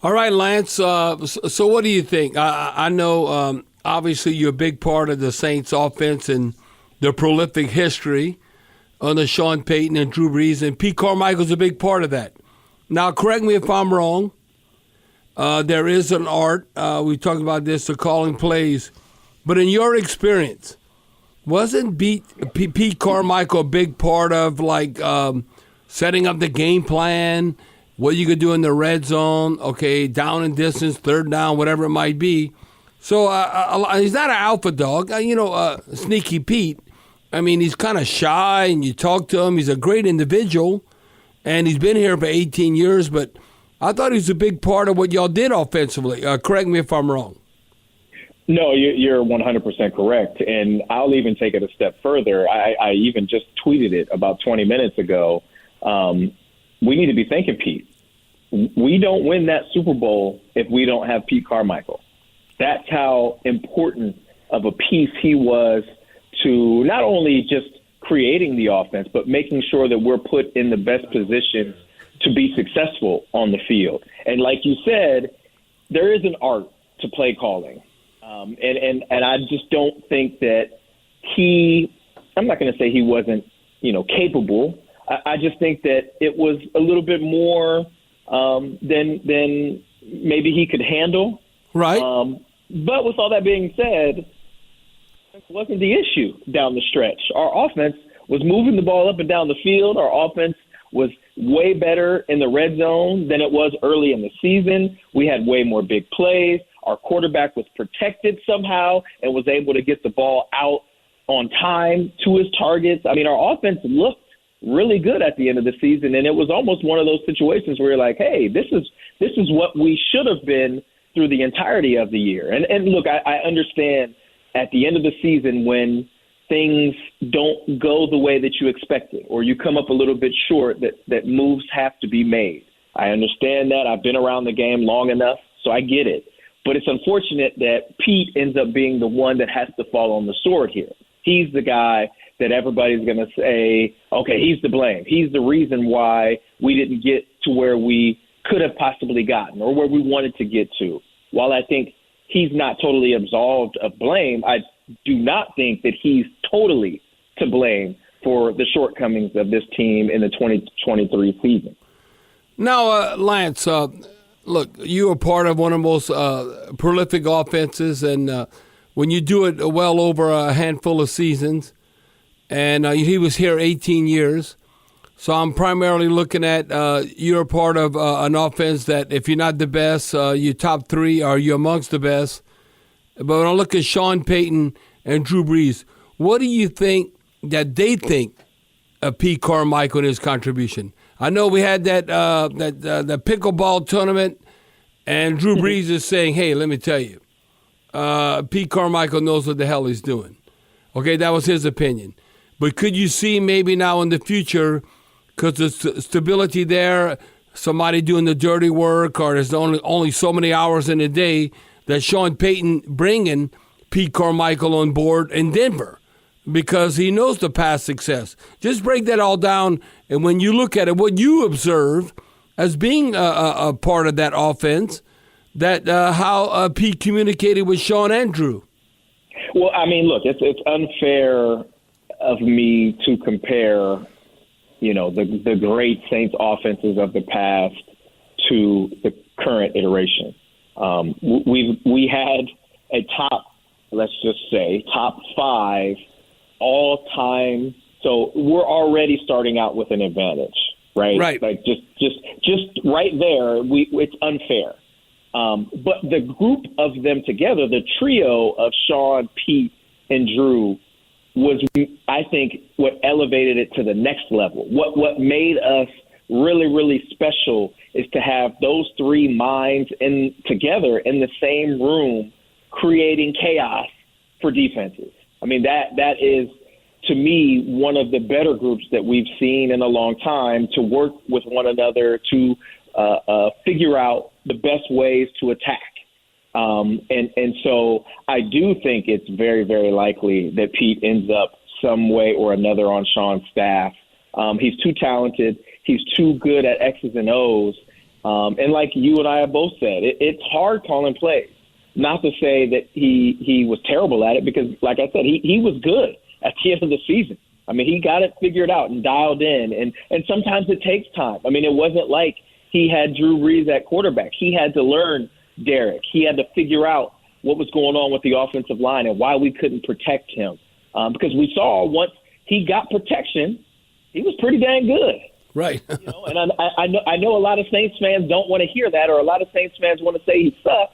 All right, Lance. So what do you think? I know obviously you're a big part of the Saints offense and the prolific history under Sean Payton and Drew Brees, and Pete Carmichael's a big part of that. Now, correct me if I'm wrong. There is an art. We talked about this, the calling plays. But in your experience, wasn't Pete Carmichael a big part of setting up the game plan, what you could do in the red zone, okay, down and distance, third down, whatever it might be? So he's not an alpha dog. Sneaky Pete. I mean, he's kind of shy, and you talk to him. He's a great individual, and he's been here for 18 years, but I thought he was a big part of what y'all did offensively. Correct me if I'm wrong. No, you're 100% correct, and I'll even take it a step further. I even just tweeted it about 20 minutes ago. We need to be thanking Pete. We don't win that Super Bowl if we don't have Pete Carmichael. That's how important of a piece he was to not only just creating the offense, but making sure that we're put in the best position to be successful on the field. And like you said, there is an art to play calling. And I just don't think that I'm not going to say he wasn't, capable. I just think that it was a little bit more than maybe he could handle. Right. But with all that being said, it wasn't the issue down the stretch. Our offense was moving the ball up and down the field. Our offense was way better in the red zone than it was early in the season. We had way more big plays. Our quarterback was protected somehow and was able to get the ball out on time to his targets. I mean, our offense looked really good at the end of the season, and it was almost one of those situations where you're like, hey, this is what we should have been through the entirety of the year. And look, I understand at the end of the season when things don't go the way that you expected or you come up a little bit short, that moves have to be made. I understand that. I've been around the game long enough, so I get it. But it's unfortunate that Pete ends up being the one that has to fall on the sword here. He's the guy that everybody's going to say, okay, he's to blame. He's the reason why we didn't get to where we could have possibly gotten or where we wanted to get to. While I think he's not totally absolved of blame, I do not think that he's totally to blame for the shortcomings of this team in the 2023 season. Now, Lance, look, you are part of one of the most prolific offenses, and when you do it well over a handful of seasons, and he was here 18 years, so I'm primarily looking at you're part of an offense that if you're not the best, you're top three or you're amongst the best. But when I look at Sean Payton and Drew Brees, what do you think that they think of Pete Carmichael and his contribution? I know we had that the pickleball tournament, and Drew Brees is saying, hey, let me tell you, Pete Carmichael knows what the hell he's doing. Okay, that was his opinion. But could you see maybe now in the future, because there's stability there, somebody doing the dirty work, or there's only so many hours in a day, that Sean Payton bringing Pete Carmichael on board in Denver because he knows the past success. Just break that all down, and when you look at it, what you observe as being a part of that offense, that how Pete communicated with Sean and Drew. Well, I mean, look, it's unfair of me to compare, the great Saints offenses of the past to the current iteration. We had a top 5 all-time. So we're already starting out with an advantage, right? Right. Like just right there, it's unfair. But the group of them together, the trio of Sean, Pete, and Drew, was, I think, what elevated it to the next level. What made us really, really special is to have those three minds together in the same room creating chaos for defenses. I mean, that is, to me, one of the better groups that we've seen in a long time to work with one another to figure out the best ways to attack. And so I do think it's very, very likely that Pete ends up some way or another on Sean's staff. He's too talented. He's too good at X's and O's. And like you and I have both said, it's hard calling plays. Not to say that he was terrible at it, because, like I said, he was good at the end of the season. I mean, he got it figured out and dialed in, and sometimes it takes time. I mean, it wasn't like he had Drew Brees at quarterback. He had to learn Derek. He had to figure out what was going on with the offensive line and why we couldn't protect him. Because we saw once he got protection, he was pretty dang good. Right. And I know a lot of Saints fans don't want to hear that, or a lot of Saints fans want to say he sucks.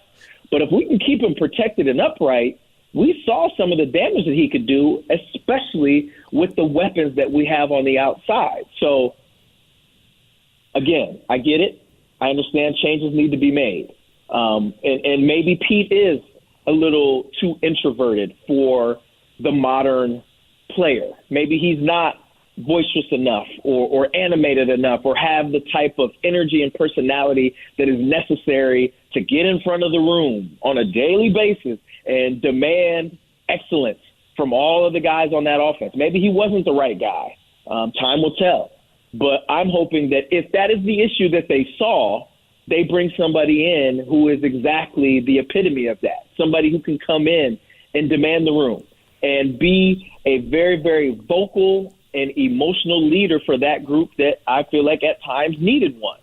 But if we can keep him protected and upright, we saw some of the damage that he could do, especially with the weapons that we have on the outside. So, again, I get it. I understand changes need to be made. And maybe Pete is a little too introverted for the modern player. Maybe he's not boisterous enough or animated enough or have the type of energy and personality that is necessary to get in front of the room on a daily basis and demand excellence from all of the guys on that offense. Maybe he wasn't the right guy. Time will tell. But I'm hoping that if that is the issue that they saw, they bring somebody in who is exactly the epitome of that, somebody who can come in and demand the room and be a very, very vocal and emotional leader for that group that I feel like at times needed one.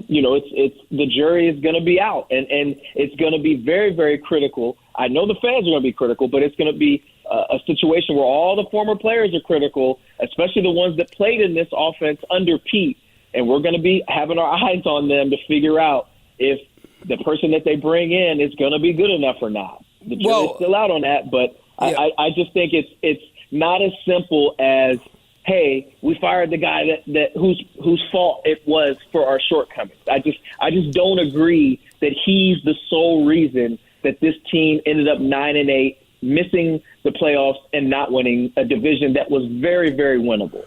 It's the jury is going to be out, and it's going to be very, very critical. I know the fans are going to be critical, but it's going to be a situation where all the former players are critical, especially the ones that played in this offense under Pete, and we're going to be having our eyes on them to figure out if the person that they bring in is going to be good enough or not. The jury's still out on that, but yeah. I just think it's not as simple as, hey, we fired the guy that whose fault it was for our shortcomings. I just don't agree that he's the sole reason that this team ended up 9-8, missing the playoffs and not winning a division that was very, very winnable.